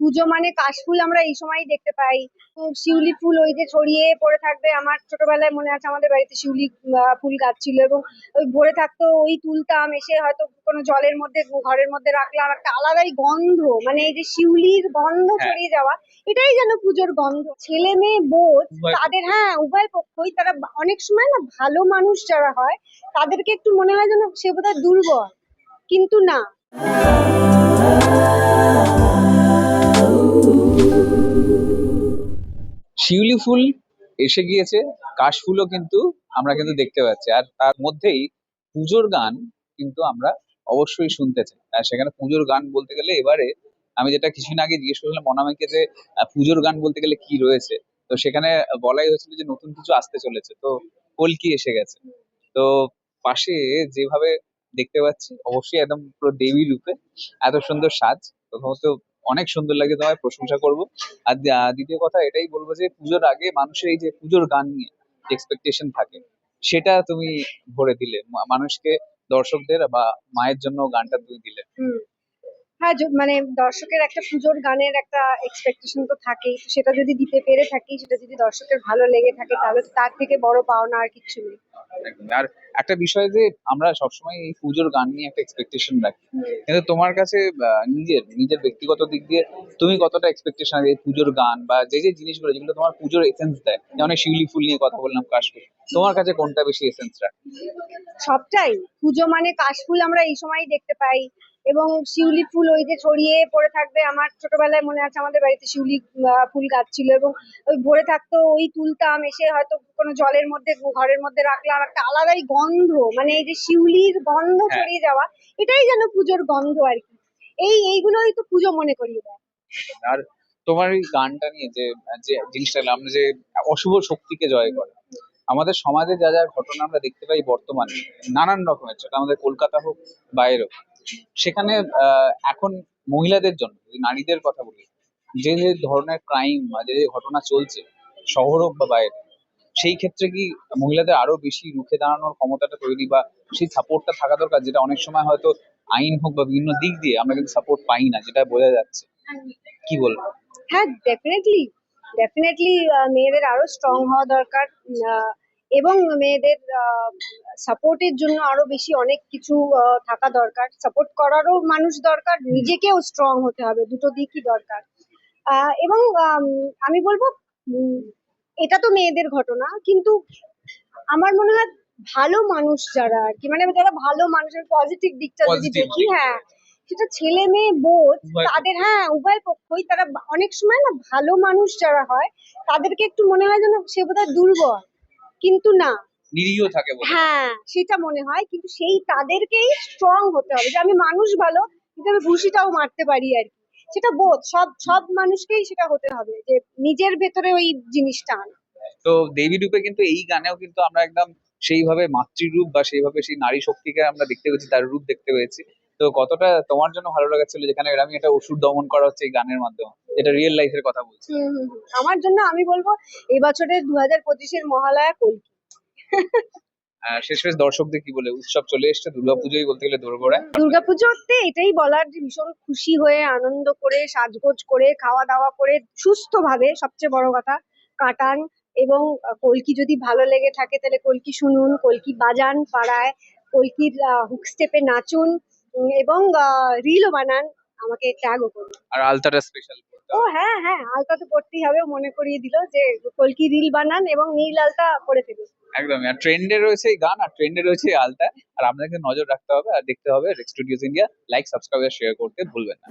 পুজো মানে কাশফুল আমরা এই সময়ই দেখতে পাই। শিউলি ফুল ওই যে ছড়িয়ে পড়ে থাকবে। আমার ছোটবেলায় মনে আছে আমাদের বাড়িতে শিউলি ফুল গাছ ছিল, এবং ওই ভরে থাকতো, ওই তুলতাম, এসে হয়তো কোনো জলের মধ্যে ঘরের মধ্যে রাখলাম, একটা আলাদাই গন্ধ, মানে এই যে শিউলির গন্ধ হ্যাঁ। ছড়িয়ে যাওয়া, এটাই যেন পুজোর গন্ধ। ছেলে মেয়ে বোধ উভয় তাদের, হ্যাঁ উভয় পক্ষই, তারা অনেক সময় না ভালো মানুষ যারা হয় তাদেরকে একটু মনে হয় যেন সে বোধহয় দুর্বল, কিন্তু না। শিউলি ফুল এসে গিয়েছে, কাশফুলও কিন্তু আমরা কিন্তু দেখতে পাচ্ছি, আর তার মধ্যেই পুজোর গান কিন্তু আমরা অবশ্যই শুনতে চাই। আর সেখানে পুজোর গান বলতে গেলে এবারে আমি যেটা কিছুদিন আগে জিজ্ঞেস করছিলাম মনামিকে যে পুজোর গান বলতে গেলে কি রয়েছে, তো সেখানে বলাই হয়েছিল যে নতুন কিছু আসতে চলেছে, তো কল্কি এসে গেছে। তো পাশে যেভাবে দেখতে পাচ্ছি অবশ্যই একদম পুরো দেবী রূপে, এত সুন্দর সাজ, প্রথমত অনেক সুন্দর লাগে, তোমায় প্রশংসা করবো। আর দ্বিতীয় কথা এটাই বলবো যে পুজোর আগে মানুষের এই যে পুজোর গান নিয়ে এক্সপেকটেশন থাকে, সেটা তুমি ভরে দিলে মানুষকে, দর্শকদের বা মায়ের জন্য গানটা তুমি দিলে। হুম। হ্যাঁ, মানে দর্শকের একটা পুজোর গানের একটা এক্সপেকটেশন তো থাকেই, তো সেটা যদি দিতে পেরে থাকি, সেটা যদি দর্শকের ভালো লেগে থাকে, তাহলে তো তার থেকে বড় পাওনা আর কিচ্ছু নেই। একদমই। আর একটা বিষয় যে আমরা সবসময় এই পুজোর গান নিয়ে একটা এক্সপেকটেশন রাখি, হুম। কিন্তু তোমার কাছে নিজের নিজের ব্যক্তিগত দিক দিয়ে তুমি কতটা এক্সপেকটেশন এই পুজোর গান বা যে যে জিনিসগুলো যেগুলো তোমার পুজোর এসেন্স দেয়, যেমন এই শিউলি ফুল নিয়ে কথা বললাম, কাশফুল, তোমার কাছে কোনটা বেশি এসেন্স রাখে? সবটাই। পুজো মানে কাশফুল আমরা এই সময়ই দেখতে পাই, এবং শিউলি ফুল ওই যে ছড়িয়ে পড়ে থাকবে। আমার ছোটবেলায় মনে আছে আমাদের বাড়িতে শিউলি ফুল গাছ ছিল, এবং ওই ভরে থাকতো, ওই তুলতাম, এসে হয়তো কোনো জলের মধ্যে ঘরের মধ্যে রাখলাম, একটা আলাদাই গন্ধ, মানে এই যে শিউলির গন্ধ হ্যাঁ। ছড়িয়ে যাওয়া, এটাই যেন পুজোর গন্ধ আর কি। এইগুলোই তো পুজো মনে করিয়ে দেয়। আর তোমার এই গানটা নিয়ে যে যে জিনিসটা আমরা যে অশুভ শক্তিকে জয় করে, আমাদের সমাজে যা যা ঘটনা আমরা দেখতে পাই বর্তমানে, নানান রকমের, সেটা আমাদের কলকাতা হোক বাইরেও, সেখানে এখন মহিলাদের জন্য, যদি নারীদের কথা বলি, যে যে ধরনের ক্রাইম বা যে যে ঘটনা চলছে, শহর হোক বা বাইরে, সেই ক্ষেত্রে কি মহিলাদের আরো বেশি রুখে দাঁড়ানোর ক্ষমতাটা তৈরি বা সেই সাপোর্টটা থাকা দরকার, যেটা অনেক সময় হয়তো আইন হোক বা বিভিন্ন দিক দিয়ে আমরা কিন্তু সাপোর্ট পাই না, যেটা বোঝা যাচ্ছে, কি বলবো? হ্যাঁ, ডেফিনেটলি, ডেফিনেটলি মেয়েদের আরো স্ট্রং হওয়া দরকার। আহ, এবং মেয়েদের সাপোর্টের জন্য আরো বেশি অনেক কিছু থাকা দরকার। সাপোর্ট করারও মানুষ দরকার, নিজেকেও স্ট্রং হতে হবে, দুটো দিকই দরকার। এবং আমি বলবো, উম, এটা তো মেয়েদের ঘটনা, কিন্তু আমার মনে হয় ভালো মানুষ যারা আর কি, মানে যারা ভালো মানুষের পজিটিভ দিকটা যদি পজিটিভ দেখি, দিক হ্যাঁ, সেটা ছেলে মেয়ে বোধ উভয় তাদের, হ্যাঁ উভয় পক্ষই, তারা অনেক সময় না ভালো মানুষ যারা হয় তাদেরকে একটু মনে হয় যেন সে বোধহয় দুর্বল, কিন্তু না। নিরীহ থাকে বলে। হ্যাঁ, সেটা মনে হয়, কিন্তু সেই তাদেরকেই স্ট্রং হতে হবে, যে আমি মানুষ ভালো, কিন্তু আমি ঘুষিটাও মারতে পারি আর কি। সেটা বোধ সব সব মানুষকেই সেটা হতে হবে, যে নিজের ভেতরে ওই জিনিসটা আনা। তো দেবী রূপে কিন্তু এই গানেও কিন্তু আমরা একদম সেইভাবে মাতৃরূপ বা সেইভাবে সেই নারী শক্তিকে আমরা দেখতে পেয়েছি, তার রূপ দেখতে পেয়েছি। তো কতটা তোমার জন্য ভালো লাগাচ্ছিল যেখানে আমি একটা অসুর দমন করা হচ্ছে এই গানের মাধ্যমে, যেটা রিয়েল লাইফের কথা বলছি। আমার জন্য আমি বলবো এবছরের 2025-এর মহালয়া কল্কি। শেষ শেষ দর্শকদের কি বলে, উৎসব চলে এসছে, দুর্গাপুজোই বলতে গেলে দোরগোড়ায়। দুর্গাপুজোতে এটাই বলার যে ভীষণ খুশি হয়ে, আনন্দ করে, সাজগোজ করে, খাওয়া দাওয়া করে, সুস্থ ভাবে, সবচেয়ে বড় কথা, কাটান। এবং কলকি যদি ভালো লেগে থাকে তাহলে কলকি শুনুন, কলকি বাজান পাড়ায়, কলকির হুক স্টেপে নাচুন, এবং রিলও বানান, আমাকে ট্যাগও করুন। আর আলতাটা স্পেশাল। ও হ্যাঁ হ্যাঁ, আলতা তো করতেই হবে, মনে করিয়ে দিল যে কলকি রিল বানান এবং নীল আলতা করে ফেলুন। একদমই। আর ট্রেন্ডে রয়েছে এই গান, আর ট্রেন্ডে রয়েছে এই আলতা, আর আপনাকে নজর রাখতে হবে আর দেখতে হবে Rex studios India. Like, subscribe আর শেয়ার করতে ভুলবেন না।